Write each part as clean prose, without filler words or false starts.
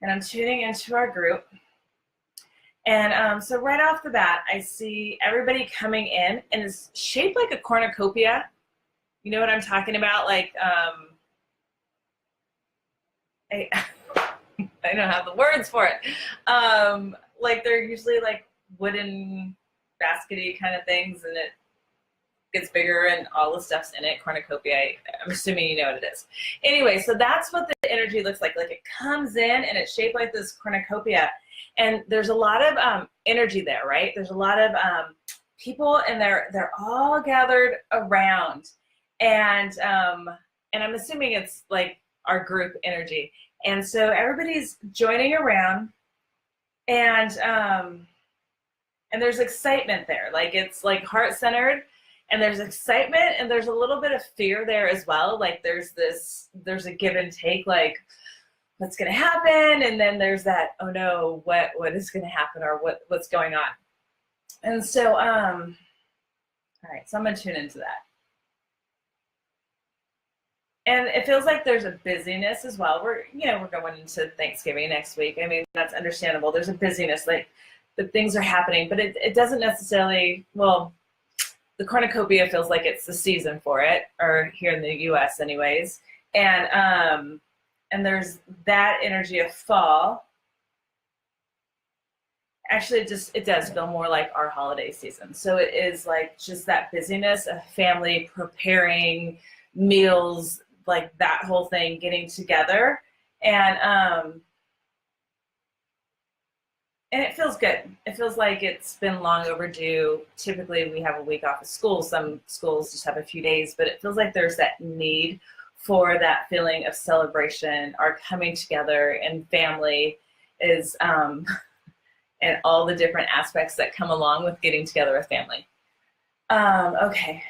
And I'm tuning into our group. And so right off the bat, I see everybody coming in, and it's shaped like a cornucopia. You know what I'm talking about? Like, I, I don't have the words for it. Like they're usually like wooden baskety kind of things, and it gets bigger and all the stuff's in it. Cornucopia, I'm assuming you know what it is. Anyway, so that's what the energy looks like. Like it comes in and it's shaped like this cornucopia. And there's a lot of energy there, right? There's a lot of people, and they're all gathered around. And I'm assuming it's like our group energy. And so everybody's joining around, and there's excitement there. Like it's like heart-centered, and there's excitement, and there's a little bit of fear there as well. Like there's a give and take, like what's going to happen, and then there's that, oh no, what is going to happen, or what's going on. And so all right, so I'm going to tune into that. And it feels like there's a busyness as well. We're going into Thanksgiving next week. I mean, that's understandable. There's a busyness, like the things are happening, but it doesn't necessarily, well, the cornucopia feels like it's the season for it, or here in the US anyways. And there's that energy of fall. Actually, it does feel more like our holiday season. So it is like just that busyness of family preparing meals, like that whole thing, getting together. And it feels good. It feels like it's been long overdue. Typically, we have a week off of school. Some schools just have a few days, but it feels like there's that need for that feeling of celebration. Our coming together and family is, and all the different aspects that come along with getting together with family. Okay.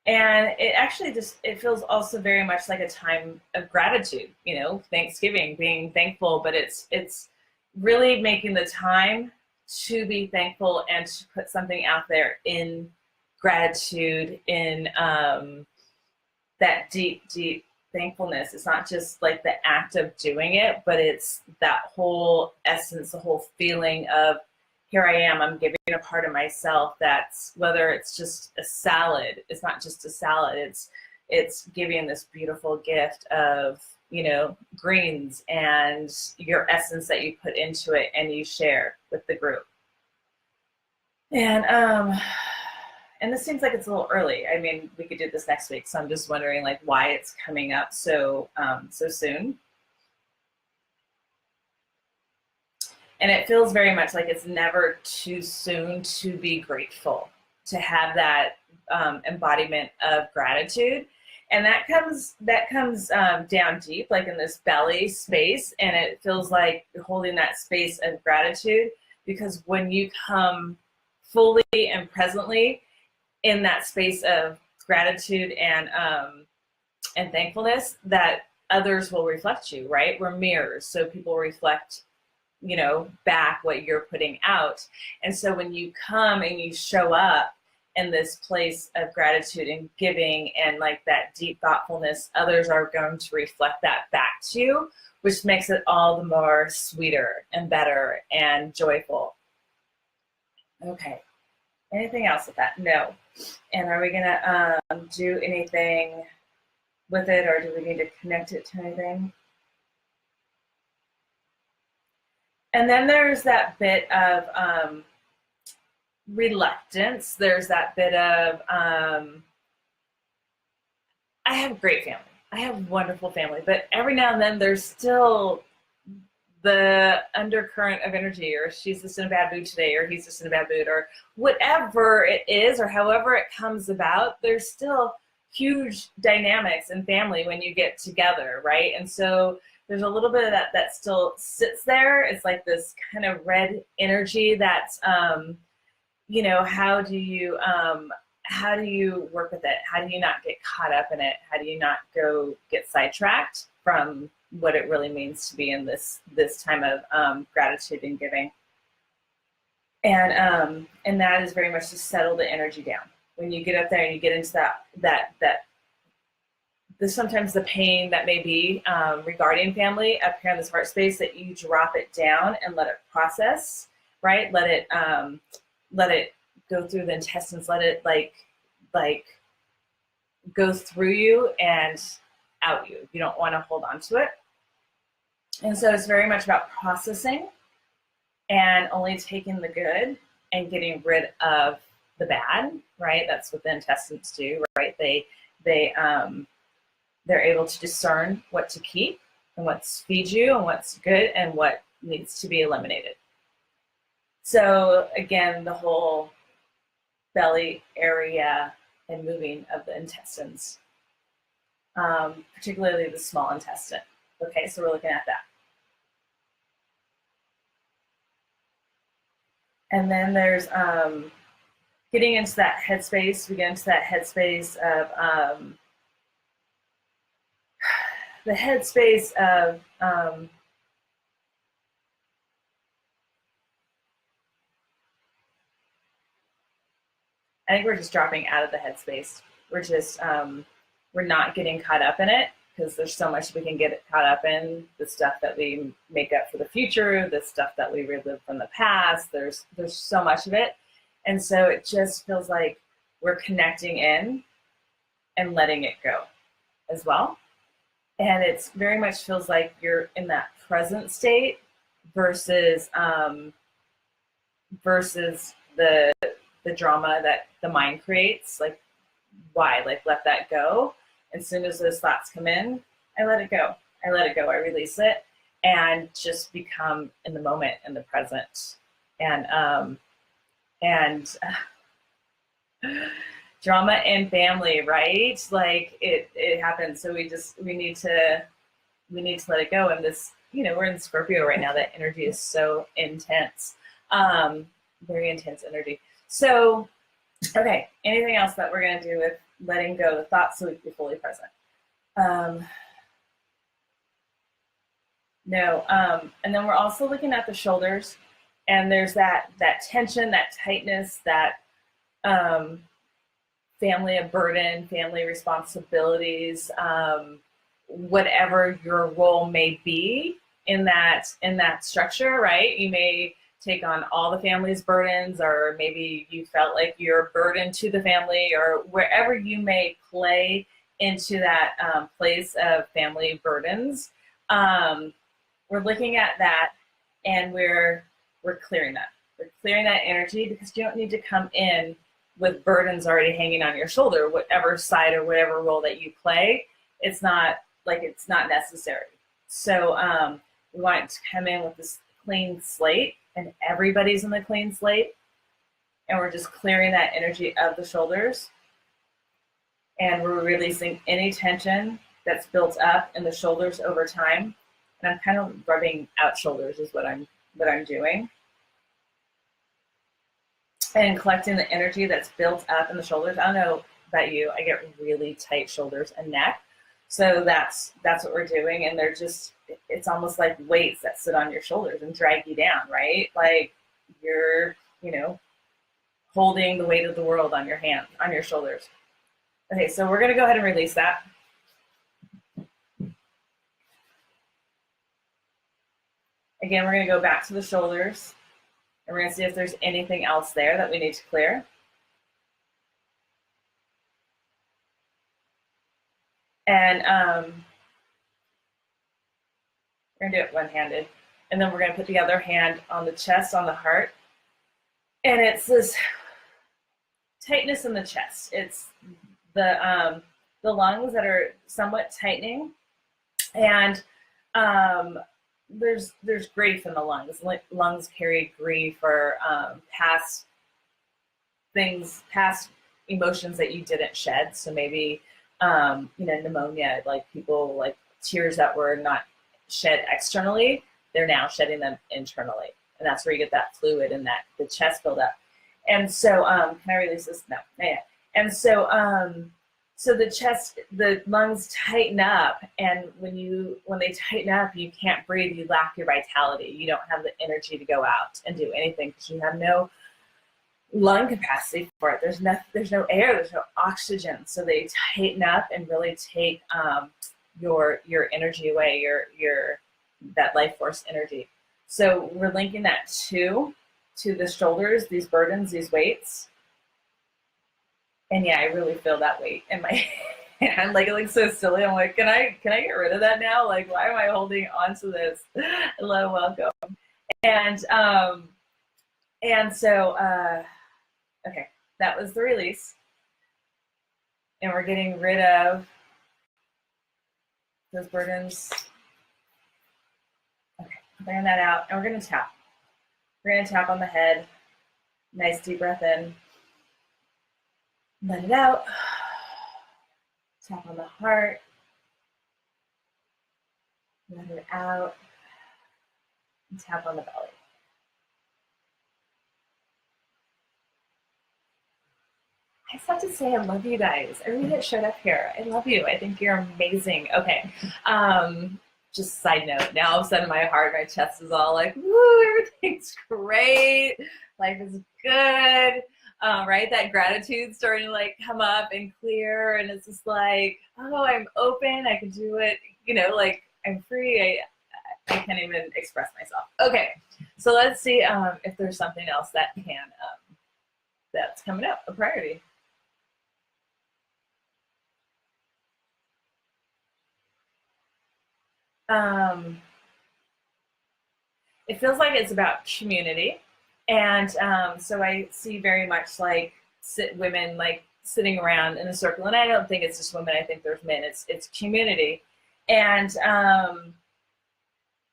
And it actually it feels also very much like a time of gratitude, Thanksgiving, being thankful, but it's really making the time to be thankful and to put something out there in gratitude, in that deep, deep thankfulness. It's not just like the act of doing it, but it's that whole essence, the whole feeling of, here I am, I'm giving a part of myself. That's whether it's just a salad. It's not just a salad. It's giving this beautiful gift of, greens and your essence that you put into it and you share with the group. And this seems like it's a little early. I mean, we could do this next week, so I'm just wondering like why it's coming up so soon. And it feels very much like it's never too soon to be grateful, to have that embodiment of gratitude. And that comes down deep, like in this belly space. And it feels like you're holding that space of gratitude, because when you come fully and presently in that space of gratitude and thankfulness, that others will reflect you, right? We're mirrors, so people reflect back what you're putting out. And so when you come and you show up in this place of gratitude and giving and like that deep thoughtfulness, others are going to reflect that back to you, which makes it all the more sweeter and better and joyful. Okay. Anything else with that? No. And are we gonna do anything with it, or do we need to connect it to anything? And then there's that bit of reluctance. There's that bit of, I have great family. I have wonderful family. But every now and then there's still the undercurrent of energy, or she's just in a bad mood today, or he's just in a bad mood, or whatever it is, or however it comes about, there's still huge dynamics in family when you get together, right? And so there's a little bit of that still sits there. It's like this kind of red energy that's, how do you work with it? How do you not get caught up in it? How do you not go get sidetracked from what it really means to be in this time of gratitude and giving? And that is very much to settle the energy down. When you get up there and you get into that sometimes the pain that may be regarding family up here in this heart space, that you drop it down and let it process, right? Let it go through the intestines. Let it like go through you and out you. You don't want to hold on to it. And so it's very much about processing and only taking the good and getting rid of the bad, right? That's what the intestines do, right? They're able to discern what to keep and what's feed you and what's good and what needs to be eliminated. So again, the whole belly area and moving of the intestines, particularly the small intestine. Okay, so we're looking at that. And then there's getting into that headspace. We get into that headspace of the headspace of I think we're just dropping out of the headspace. We're just we're not getting caught up in it, because there's so much we can get caught up in, the stuff that we make up for the future, the stuff that we relive from the past. There's so much of it. And so it just feels like we're connecting in and letting it go as well. And it's very much feels like you're in that present state versus the drama that the mind creates. Like, why? Like, let that go. As soon as those thoughts come in, I let it go. I let it go. I release it and just become in the moment, in the present. And drama in family, right? Like it happens. So we need to let it go. And this, we're in Scorpio right now. That energy is so intense, very intense energy. So, okay, anything else that we're going to do with letting go the thoughts so we can be fully present? No. And then we're also looking at the shoulders, and there's that tension, that tightness, that family of burden, family responsibilities, whatever your role may be in that structure, right? You may take on all the family's burdens, or maybe you felt like you're a burden to the family, or wherever you may play into that place of family burdens. We're looking at that, and we're clearing that. We're clearing that energy, because you don't need to come in with burdens already hanging on your shoulder, whatever side or whatever role that you play. It's not necessary. So we want to come in with this clean slate, and everybody's in the clean slate, and we're just clearing that energy of the shoulders, and we're releasing any tension that's built up in the shoulders over time. And I'm kind of rubbing out shoulders is what I'm doing, and collecting the energy that's built up in the shoulders. I don't know about you, I get really tight shoulders and neck, so that's what we're doing. And they're just, it's almost like weights that sit on your shoulders and drag you down, right? Like you're, holding the weight of the world on your hand, on your shoulders. Okay, so we're gonna go ahead and release that. Again, we're gonna go back to the shoulders, and we're gonna see if there's anything else there that we need to clear. And we're gonna do it one-handed. And then we're gonna put the other hand on the chest, on the heart. And it's this tightness in the chest. It's the lungs that are somewhat tightening. And there's grief in the lungs. Lungs carry grief, or past things, past emotions that you didn't shed. So maybe pneumonia, like people, like tears that were not shed externally, they're now shedding them internally, and that's where you get that fluid and that the chest buildup. And so can I release this? No, not yet. And so so the lungs tighten up, and when they tighten up, you can't breathe, you lack your vitality, you don't have the energy to go out and do anything, because you have no lung capacity for it. There's no air, there's no oxygen. So they tighten up and really take your energy away, your that life force energy. So we're linking that to the shoulders, these burdens, these weights. And yeah, I really feel that weight in my hand. Like it looks so silly. I'm like, can I get rid of that now? Like, why am I holding on to this? Hello, welcome. And so okay, that was the release. And we're getting rid of those burdens. Okay, bring that out. And we're gonna tap. We're gonna tap on the head. Nice deep breath in. Let it out. Tap on the heart. Let it out. And tap on the belly. I just have to say I love you guys. Everybody that showed up here, I love you. I think you're amazing. Okay. Just side note, now all of a sudden my heart, my chest is all like, woo, everything's great. Life is good. Right? That gratitude starting to like come up and clear. And it's just like, oh, I'm open. I can do it. You know, like I'm free. I can't even express myself. Okay. So let's see if there's something else that can, that's coming up, a priority. It feels like it's about community. And so I see very much like women like sitting around in a circle. And I don't think it's just women. I think there's men. It's community. And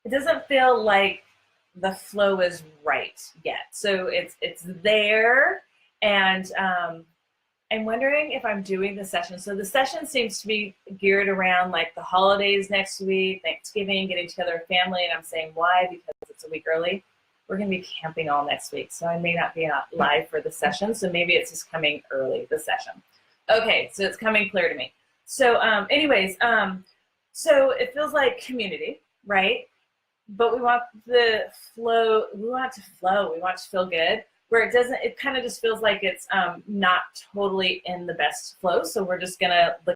it doesn't feel like the flow is right yet. So it's there. And I'm wondering if I'm doing the session. So the session seems to be geared around like the holidays next week, Thanksgiving, getting together with family. And I'm saying why? Because it's a week early. We're going to be camping all next week. So I may not be live for the session. So maybe it's just coming early, the session. Okay, so it's coming clear to me. So anyways, so it feels like community, right? But we want the flow. We want it to flow. We want it to feel good. Where it doesn't, it kind of just feels like it's not totally in the best flow. So we're just gonna look